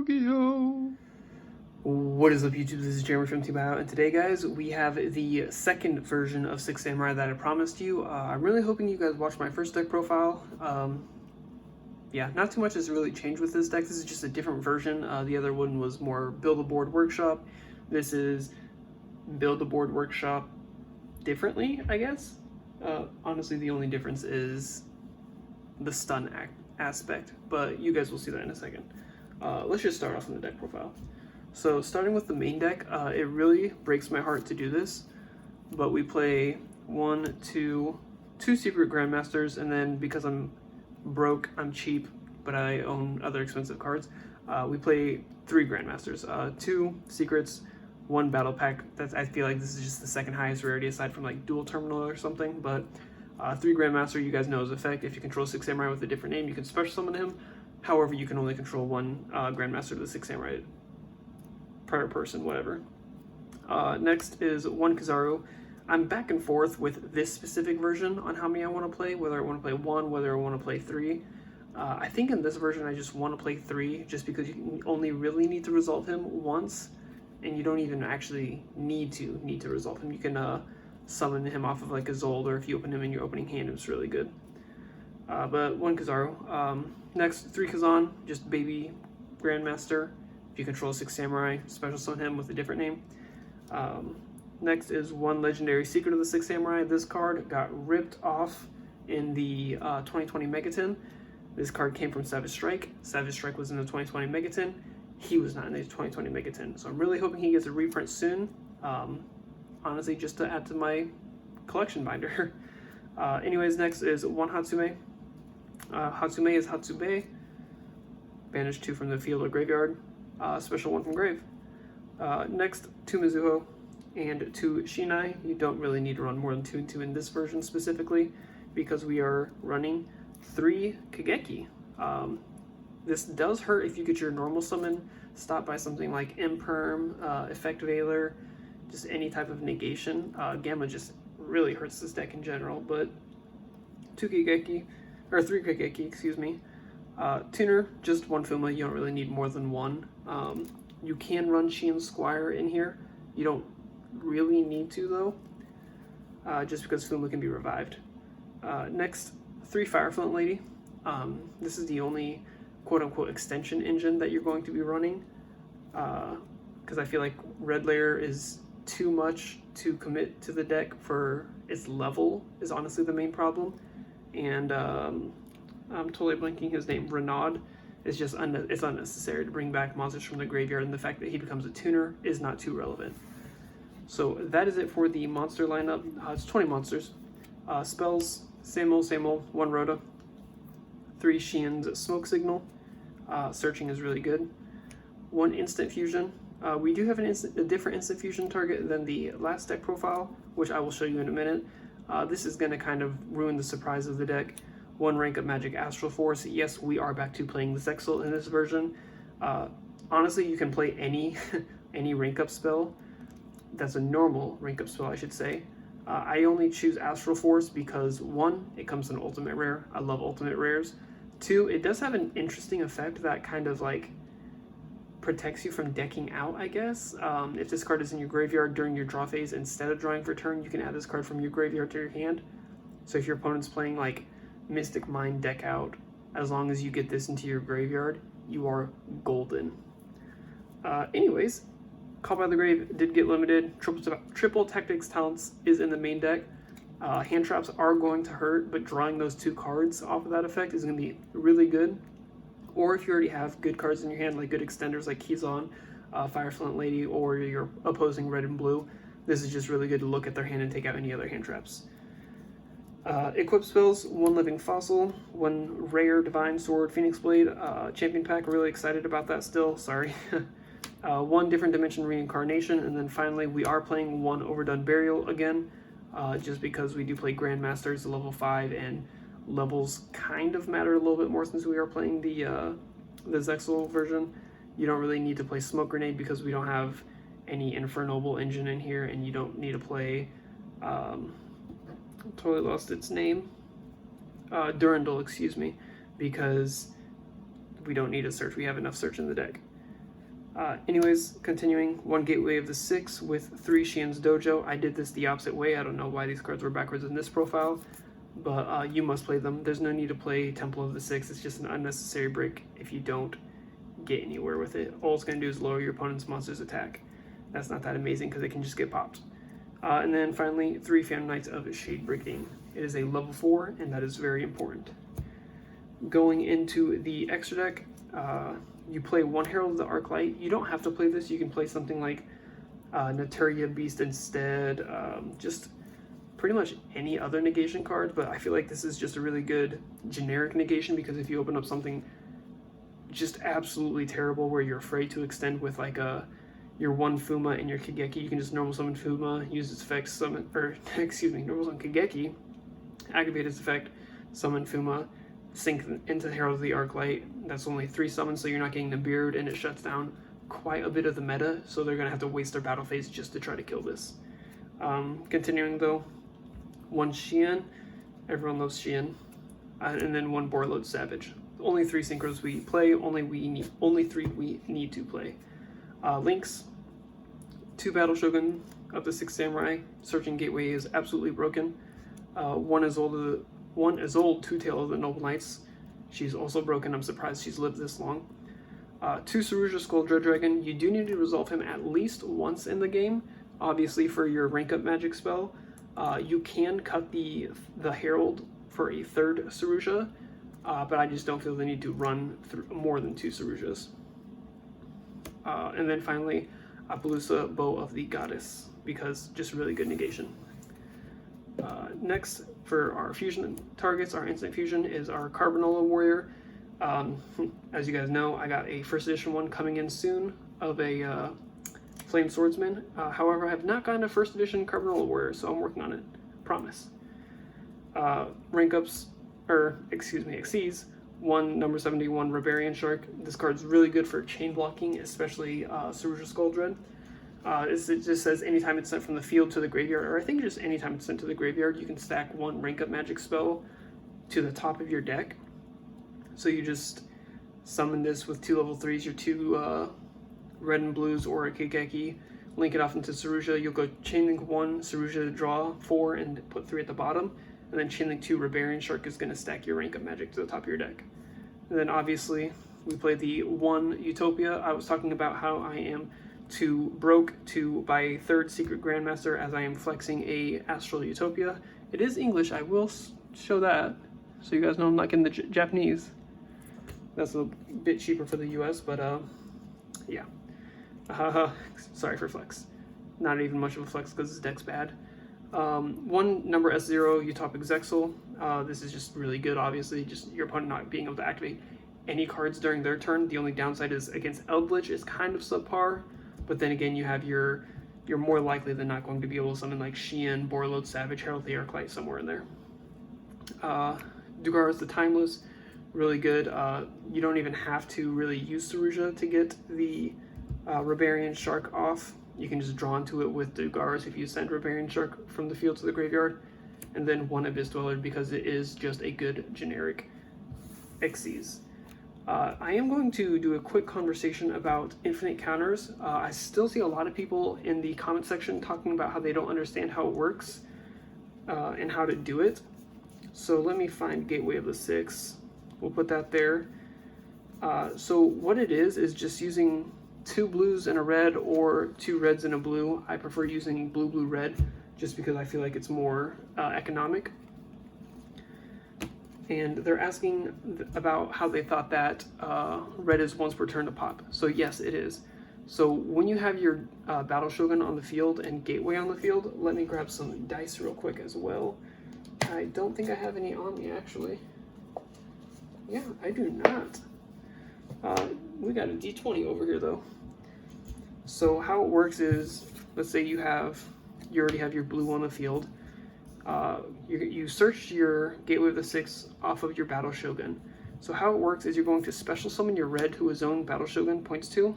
Yu-Gi-Oh! What is up, YouTube? This is Jeremy from Team Bio, and today, guys, we have the second version of Six Samurai that I promised you. I'm really hoping you guys watched my first deck profile. Yeah, not too much has really changed with this deck. This is just a different version. The other one was more Build-A-Board Workshop. This is Build-A-Board Workshop differently, I guess. Honestly, the only difference is the stun aspect, but you guys will see that in a second. Let's just start off in the deck profile. So starting with the main deck, it really breaks my heart to do this, but we play two Secret Grandmasters, and then because I'm broke, I'm cheap, but I own other expensive cards, we play 3 Grandmasters, 2 Secrets, 1 Battle Pack. I feel like this is just the second highest rarity aside from like Dual Terminal or something, but 3 Grandmaster, you guys know his effect. If you control 6 Samurai with a different name, you can special summon him. However, you can only control 1 Grandmaster of the 6 Samurai per person, whatever. Next is 1 Kizaru. I'm back and forth with this specific version on how many I want to play, whether I want to play 1, whether I want to play 3. I think in this version I just want to play 3, just because you only really need to resolve him once, and you don't even actually need to resolve him. You can summon him off of like a Zold, or if you open him in your opening hand, it's really good. But 1 Kizaru. Next, 3 Kazan, just baby Grandmaster. If you control 6 Samurai, special summon him with a different name. Next is 1 Legendary Secret of the 6 Samurai. This card got ripped off in the 2020 Megaton. This card came from Savage Strike. Savage Strike was in the 2020 Megaton. He was not in the 2020 Megaton. So I'm really hoping he gets a reprint soon. Honestly, just to add to my collection binder. Anyways, next is 1 Hatsume. Hatsume is Hatsube. Banish 2 from the field or graveyard. Special 1 from grave. Next, 2 Mizuho and 2 Shinai. You don't really need to run more than 2 and 2 in this version specifically, because we are running 3 Kageki. This does hurt if you get your normal summon stopped by something like Imperm, Effect Veiler, just any type of negation. Gamma just really hurts this deck in general, but 2 Kageki, or 3 Kageki, excuse me. Tuner, just 1 Fuma. You don't really need more than 1. You can run Shion Squire in here. You don't really need to though, just because Fuma can be revived. Next, 3 Fireflint Lady. This is the only quote-unquote extension engine that you're going to be running, because I feel like Red Layer is too much to commit to the deck for its level, is honestly the main problem. And I'm totally blanking his name. Renaud is just it's unnecessary to bring back monsters from the graveyard, and the fact that he becomes a tuner is not too relevant. So that is it for the monster lineup. It's 20 monsters. Spells, same old, 1 Rhoda. 3 Shion's Smoke Signal. Searching is really good. 1 Instant Fusion. We do have a different Instant Fusion target than the last deck profile, which I will show you in a minute. This is going to kind of ruin the surprise of the deck. 1 Rank Up Magic Astral Force. Yes, we are back to playing the Zexal in this version. Honestly, you can play any any rank up spell. That's a normal rank up spell, I should say. I only choose Astral Force because 1, it comes in ultimate rare. I love ultimate rares. 2, it does have an interesting effect that kind of like protects you from decking out, I guess. If this card is in your graveyard during your draw phase, instead of drawing for turn, you can add this card from your graveyard to your hand. So if your opponent's playing like Mystic Mind deck out, as long as you get this into your graveyard, you are golden. Anyways, Call by the Grave did get limited. Triple Tactics Talents is in the main deck. Hand traps are going to hurt, but drawing those 2 cards off of that effect is going to be really good. Or if you already have good cards in your hand, like good extenders like Kizan, Fireflint Lady, or your opposing red and blue, this is just really good to look at their hand and take out any other hand traps. Equip spells, 1 Living Fossil, 1 Rare Divine Sword Phoenix Blade, Champion Pack, really excited about that still, sorry. 1 Different Dimension Reincarnation, and then finally we are playing 1 Overdone Burial again, just because we do play Grandmasters level 5, and levels kind of matter a little bit more since we are playing the Zexal version. You don't really need to play Smoke Grenade because we don't have any Infernoble engine in here, and you don't need to play totally lost its name. Durandal, excuse me, because we don't need a search. We have enough search in the deck. Anyways, continuing, 1 Gateway of the 6 with 3 Xian's Dojo. I did this the opposite way. I don't know why these cards were backwards in this profile, but you must play them. There's no need to play Temple of the 6. It's just an unnecessary break if you don't get anywhere with it. All it's going to do is lower your opponent's monster's attack. That's not that amazing because it can just get popped. And then finally, 3 Phantom Knights of Shade Brigade. It is a level 4, and that is very important. Going into the extra deck, you play 1 Herald of the Arclight. You don't have to play this. You can play something like Naturia Beast instead. Just pretty much any other negation card, but I feel like this is just a really good generic negation because if you open up something just absolutely terrible where you're afraid to extend with like your 1 Fuma and your Kageki, you can just normal summon Fuma, use its effect, summon, or excuse me, normal summon Kageki, activate its effect, summon Fuma, sink into Herald of the Arclight. That's only 3 summons, so you're not getting the Beard, and it shuts down quite a bit of the meta, so they're going to have to waste their battle phase just to try to kill this. Continuing though, 1 Xian, everyone loves Xian, and then 1 Borload Savage. Only 3 synchros we play, only 3 we need to play. Links, 2 Battle Shogun of the 6 Samurai. Searching Gateway is absolutely broken. 1 is old, Two-Tail of the Noble Knights. She's also broken. I'm surprised she's lived this long. 2 Saruja Skull Dread Dragon. You do need to resolve him at least once in the game. Obviously, for your rank up magic spell, you can cut the Herald for a 3rd Saruja, but I just don't feel the need to run through more than 2 Sarujas. And then finally, Appaloosa Bow of the Goddess, because just really good negation. Next, for our fusion targets, our instant fusion is our Carbanola Warrior. As you guys know, I got a 1st edition one coming in soon of a Flame Swordsman. However, I have not gotten a 1st edition Carbanola Warrior, so I'm working on it. Promise. Rank ups, or excuse me, Xyz. 1 number 71 Rebarian Shark. This card's really good for chain blocking, especially Saruja Skull Dread. It just says anytime it's sent from the field to the graveyard, or I think just anytime it's sent to the graveyard, you can stack 1 rank up magic spell to the top of your deck. So you just summon this with 2 level 3s, your 2 red and blues or a Kageki, link it off into Saruja. You'll go chainlink 1 Saruja to draw 4 and put 3 at the bottom, and then chainlink 2 Rebarian Shark is going to stack your rank up magic to the top of your deck. And then obviously we play the 1 Utopia. I was talking about how I am too broke to buy a 3rd Secret Grandmaster as I am flexing a Astral Utopia. It is English, I will show that, so you guys know I'm not getting the Japanese. That's a bit cheaper for the US, but yeah. Sorry for flex. Not even much of a flex because this deck's bad. 1 number S0 Utopic Zexal. This is just really good, obviously, just your opponent not being able to activate any cards during their turn. The only downside is against Eldritch is kind of subpar, but then again you're more likely than not going to be able to summon like Xian, Borload Savage, Herald the Arclight somewhere in there. Dugar is the Timeless, really good. You don't even have to really use Saruja to get the Rebarian Shark off. You can just draw into it with Dugars if you send Rebarian Shark from the field to the graveyard, and then 1 Abyss Dweller because it is just a good generic Xyz. I am going to do a quick conversation about infinite counters. I still see a lot of people in the comment section talking about how they don't understand how it works and how to do it. So let me find Gateway of the 6. We'll put that there. So what it is just using 2 blues and a red or 2 reds and a blue. I prefer using blue, blue, red just because I feel like it's more economic. And they're asking about how they thought that red is once per turn to pop. So yes, it is. So when you have your Battle Shogun on the field and Gateway on the field, let me grab some dice real quick as well. I don't think I have any on me, actually. Yeah, I do not. We got a D20 over here, though. So how it works is, let's say you already have your blue on the field. You search your Gateway of the 6 off of your Battle Shogun. So how it works is you're going to special summon your red who his own Battle Shogun points to.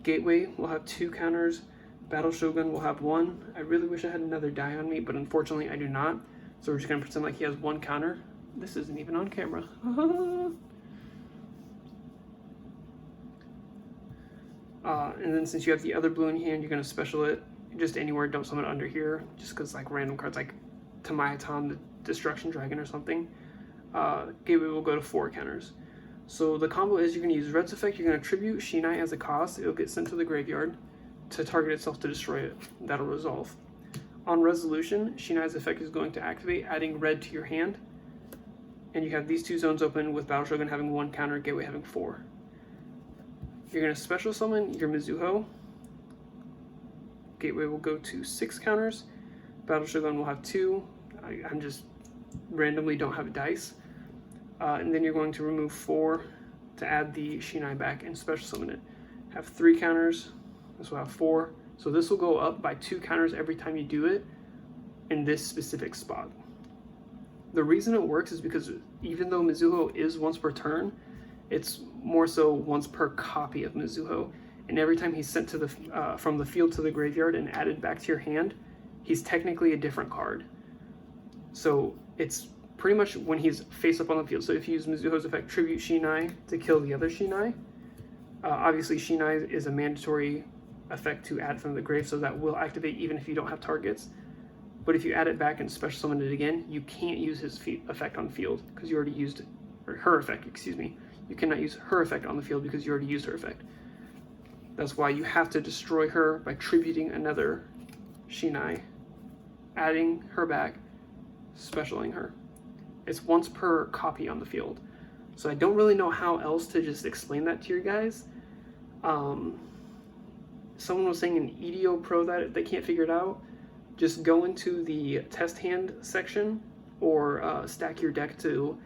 Gateway will have 2 counters. Battle Shogun will have 1. I really wish I had another die on me, but unfortunately I do not. So we're just going to pretend like he has 1 counter. This isn't even on camera. And then since you have the other blue in hand, you're going to special it just anywhere. Don't summon it under here, just because like random cards like Tamayaton, the Destruction Dragon or something. Gateway will go to 4 counters. So the combo is you're going to use Red's effect, you're going to tribute Shinai as a cost, it'll get sent to the graveyard to target itself to destroy it. That'll resolve. On resolution, Shinai's effect is going to activate, adding red to your hand. And you have these 2 zones open with Battle Shogun having 1 counter, Gateway having 4. You're going to special summon your Mizuho. Gateway will go to 6 counters. Battle Shogun will have 2. I'm just randomly don't have dice. And then you're going to remove 4 to add the Shinai back and special summon it. Have 3 counters. This will have 4. So this will go up by 2 counters every time you do it in this specific spot. The reason it works is because even though Mizuho is once per turn, it's more so once per copy of Mizuho. And every time he's sent to the from the field to the graveyard and added back to your hand, he's technically a different card. So it's pretty much when he's face up on the field. So if you use Mizuho's effect, tribute Shinai to kill the other Shinai. Obviously Shinai is a mandatory effect to add from the grave, so that will activate even if you don't have targets. But if you add it back and special summon it again, you can't use his effect on field because you already used, or her effect, excuse me. You cannot use her effect on the field because you already used her effect. That's why you have to destroy her by tributing another Shinai, adding her back, specialing her. It's once per copy on the field. So I don't really know how else to just explain that to you guys. Someone was saying in EDO Pro that they can't figure it out. Just go into the test hand section or stack your deck to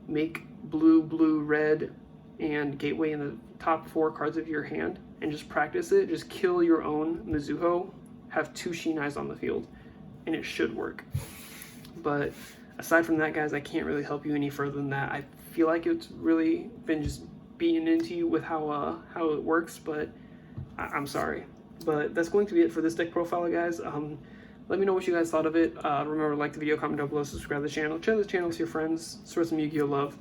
make blue, blue, red, and Gateway in the top 4 cards of your hand and just practice it. Just kill your own Mizuho, have 2 Shinais on the field, and it should work. But aside from that, guys, I can't really help you any further than that. I feel like it's really been just beaten into you with how it works, but I'm sorry. But that's going to be it for this deck profile, guys. Let me know what you guys thought of it. Remember, like the video, comment down below, subscribe to the channel, share the channel with your friends, spread some Yu-Gi-Oh love.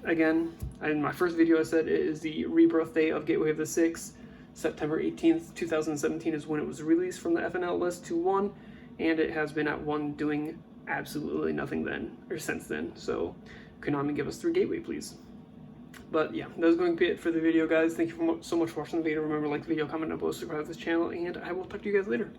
Again, in my first video I said it is the rebirth day of Gateway of the Six. September 18th, 2017 is when it was released from the FNL list to 1, and it has been at 1 doing absolutely nothing then, or since then. So Konami, give us 3 Gateway, please. But yeah, that was going to be it for the video, guys. Thank you so much for watching the video. Remember, like the video, comment down below, subscribe to this channel, and I will talk to you guys later.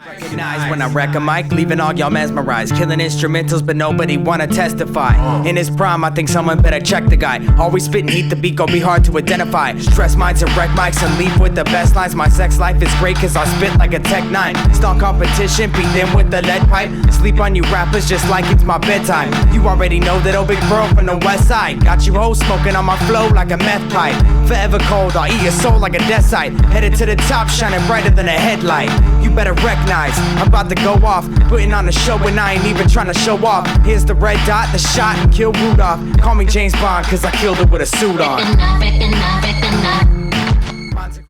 Recognize when I wreck a mic, leaving all y'all mesmerized. Killing instrumentals, but nobody wanna testify. In his prime, I think someone better check the guy. Always spitting heat, the beat gon' be hard to identify. Stress minds and wreck mics and leave with the best lines. My sex life is great cause I spit like a Tech 9. Stalk competition, beat them with the lead pipe. Sleep on you rappers just like it's my bedtime. You already know that old big bro from the west side. Got you hoes smoking on my flow like a meth pipe. Forever cold, I'll eat your soul like a death site. Headed to the top, shining brighter than a headlight. You better recognize, I'm about to go off, putting on a show and I ain't even trying to show off. Here's the red dot, the shot, and kill Rudolph. Call me James Bond, cause I killed it with a suit on.